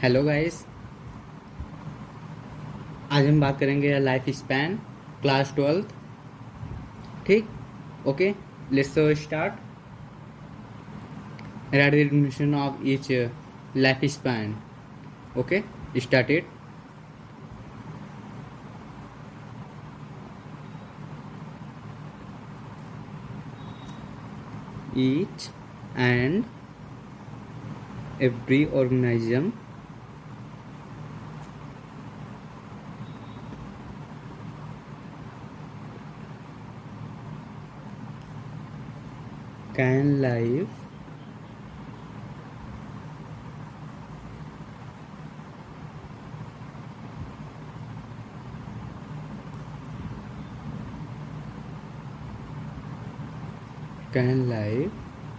Hello guys. आज हम बात करेंगे लाइफ स्पैन क्लास 12। ठीक। Okay, let's start. Right the definition of each life span. Okay, start it. Each and every organism can live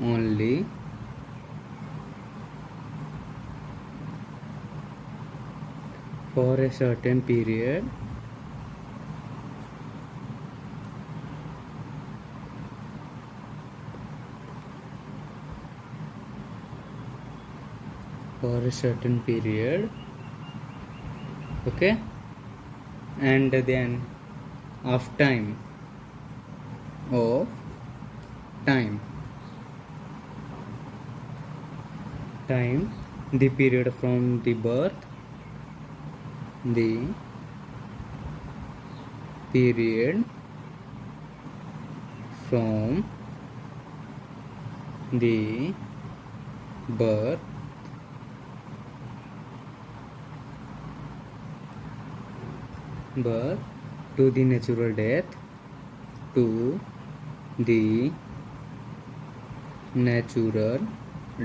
only for a certain period for a certain period. Okay, and then of time of time time the period from the birth, the period from the birth birth to the natural death, to the natural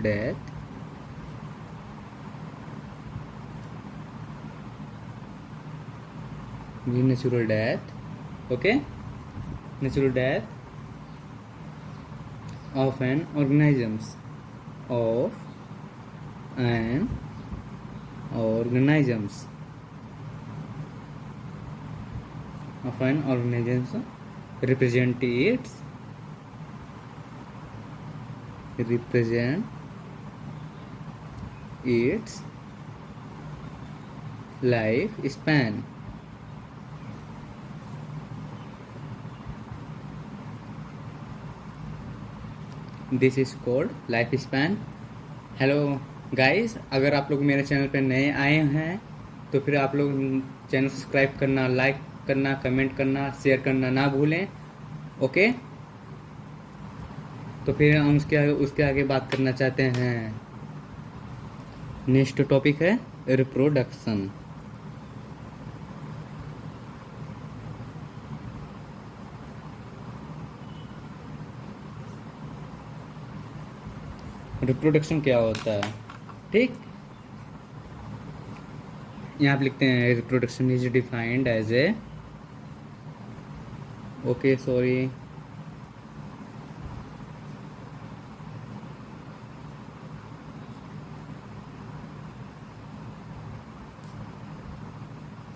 death, the natural death. Okay, natural death of an organisms, of an organisms of an organisms represent its life span. This is called life span. Hello guys, अगर आप लोग मेरे channel पर नए आए हैं तो फिर आप लोग चैनल सब्सक्राइब करना, लाइक करना, कमेंट करना, शेयर करना ना भूलें। ओके, तो फिर हम उसके आगे बात करना चाहते हैं। नेक्स्ट टॉपिक है रिप्रोडक्शन। रिप्रोडक्शन क्या होता है? ठीक, यहाँ पे लिखते हैं reproduction is defined as a, okay sorry,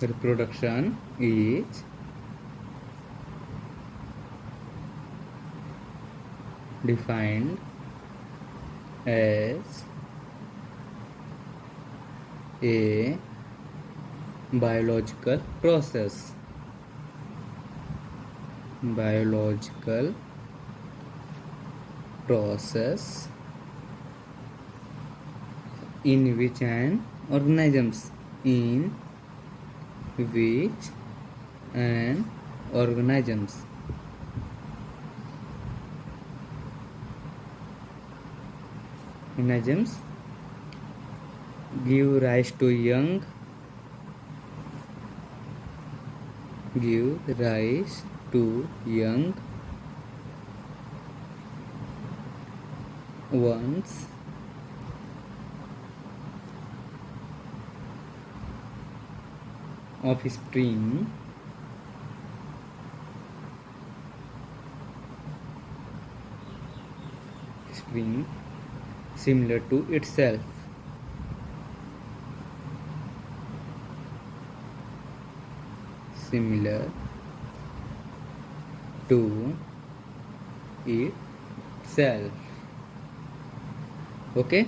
reproduction is defined as a biological process in which an organisms in which an organisms give rise to young ones offspring similar to itself. Similar to itself. Okay.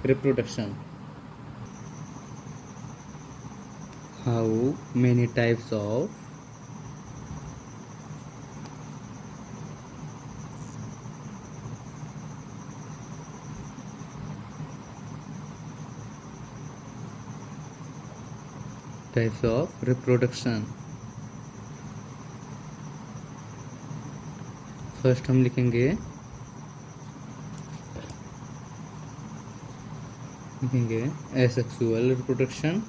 Reproduction. How many types of reproduction. First हम लिखेंगे asexual reproduction.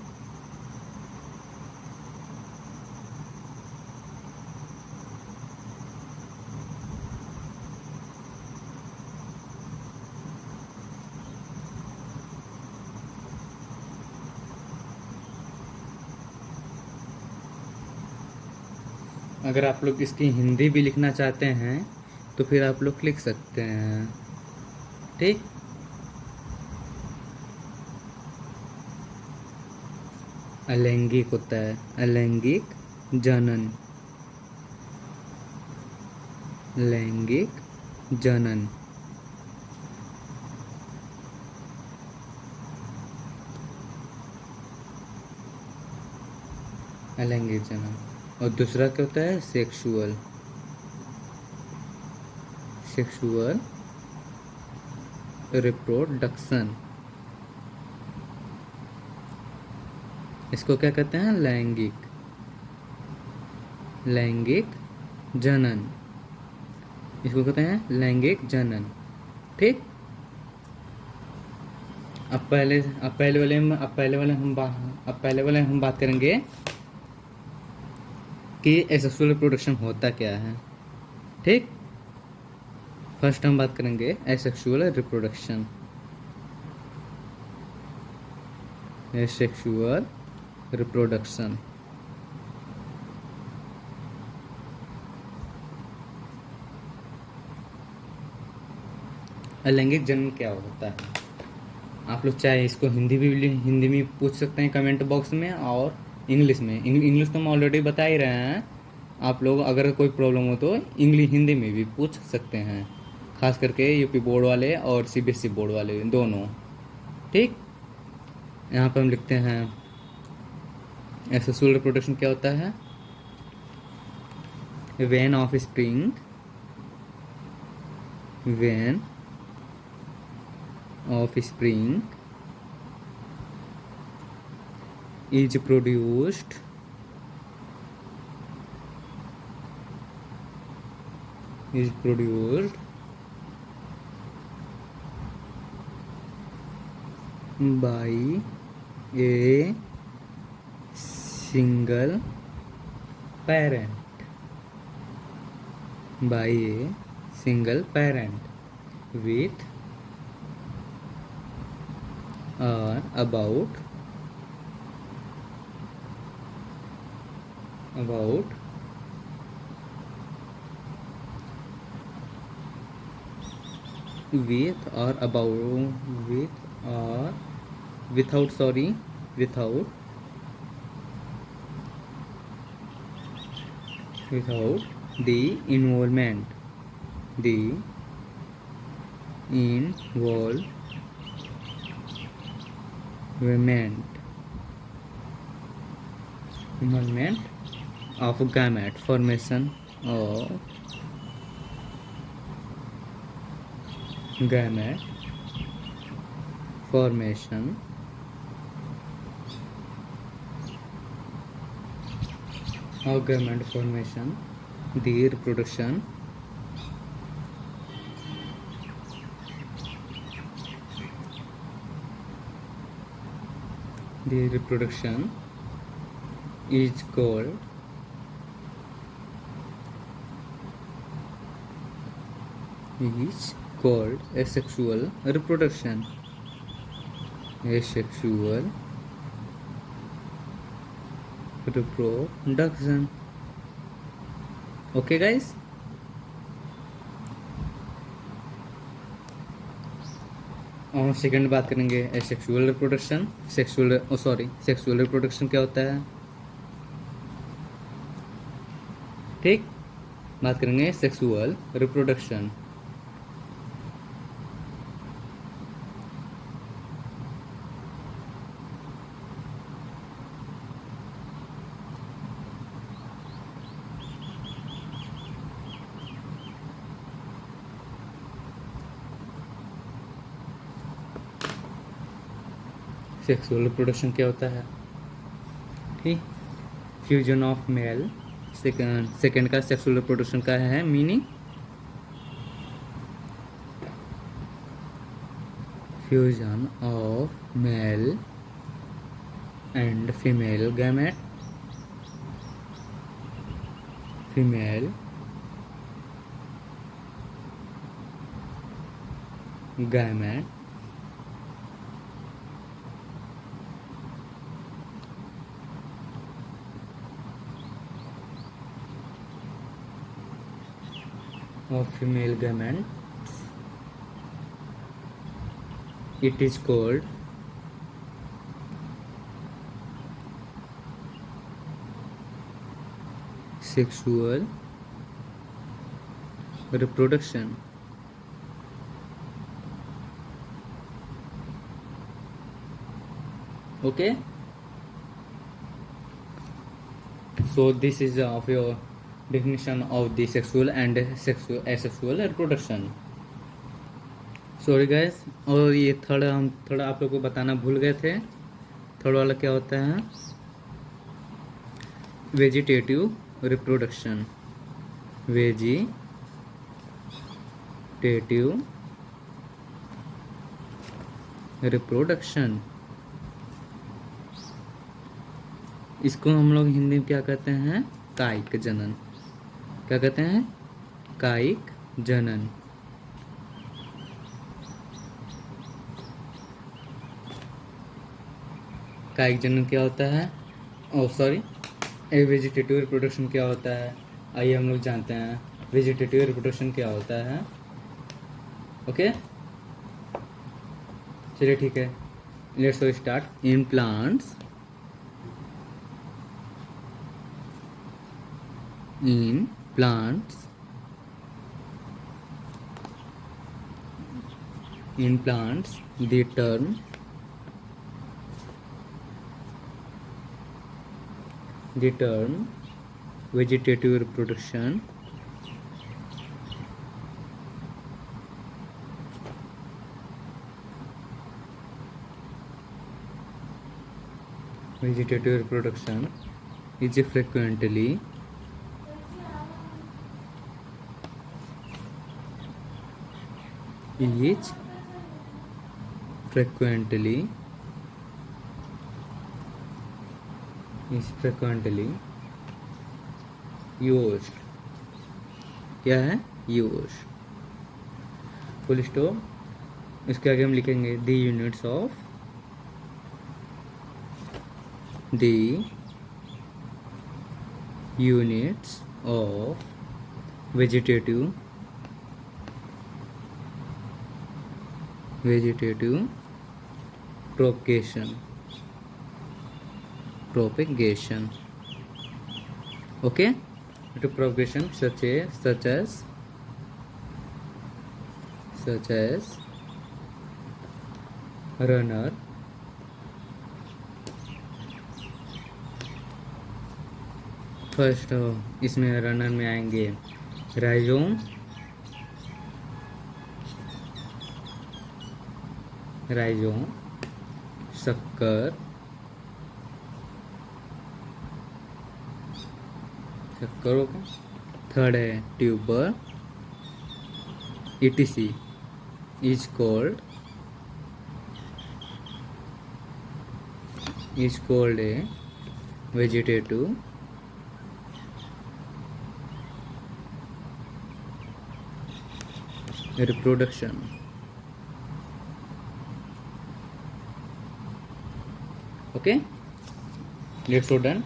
अगर आप लोग इसकी हिंदी भी लिखना चाहते हैं तो फिर आप लोग लिख सकते हैं। ठीक। अलैंगिक होता है अलैंगिक जनन। लैंगिक जनन। अलैंगिक जनन। और दूसरा क्या होता है? सेक्सुअल। Sexual reproduction. इसको क्या कहते हैं? लैंगिक। लैंगिक जनन। इसको कहते हैं लैंगिक जनन। ठीक। अब पहले वाले हम बात करेंगे कि एसेक्सुअल रिप्रोडक्शन होता क्या है। ठीक। फर्स्ट हम बात करेंगे एसेक्सुअल रिप्रोडक्शन। Asexual reproduction. अलैंगिक जन्म क्या होता है? आप लोग चाहे इसको हिंदी में पूछ सकते हैं कमेंट बॉक्स में, और इंग्लिश में। इंग्लिश तो हम ऑलरेडी बता ही रहे हैं। आप लोग अगर कोई प्रॉब्लम हो तो हिंदी में भी पूछ सकते हैं, खास करके यूपी बोर्ड वाले और सीबीएसई बोर्ड वाले दोनों। ठीक। यहाँ पर हम लिखते हैं एसेक्सुअल रिप्रोडक्शन क्या होता है? When of spring is produced by a single parent with or about with or without the involvement of gamete formation of gamete formation the reproduction is called asexual reproduction. Asexual reproduction. Okay guys. और second बात करेंगे asexual reproduction. Sexual reproduction क्या होता है? ठीक। बात करेंगे sexual reproduction. Sexual reproduction क्या होता है? ठीक, फ्यूजन ऑफ मेल। सेकेंड का सेक्सुअल रिप्रोडक्शन का है meaning, fusion of male and female gamete, female gamete of female gametes, it is called sexual reproduction. Okay, so this is of your definition of the sexual and asexual reproduction. Sorry guys, और ये third हम थोड़ा आप लोग को बताना भूल गए थे। थर्ड वाला क्या होता है? वेजिटेटिव रिप्रोडक्शन, वेजिटेटिव रिप्रोडक्शन, इसको हम लोग हिंदी में क्या कहते हैं? कायिक जनन। क्या कहते हैं? कायिक जनन। कायिक जनन क्या होता है? सॉरी, वेजिटेटिव रिप्रोडक्शन क्या होता है? आइए हम लोग जानते हैं वेजिटेटिव रिप्रोडक्शन क्या होता है। ओके, चलिए ठीक है, let's start. In plants, in plants, the term vegetative reproduction is frequently used। क्या है? used, full stop. इसके आगे हम लिखेंगे the units of vegetative propagation. Okay, to propagation such as runner, first इसमें रनर में आएंगे राइजोम, शक्कर, होगा। थर्ड है tuber, etc is called a vegetative reproduction. Okay, let's go done.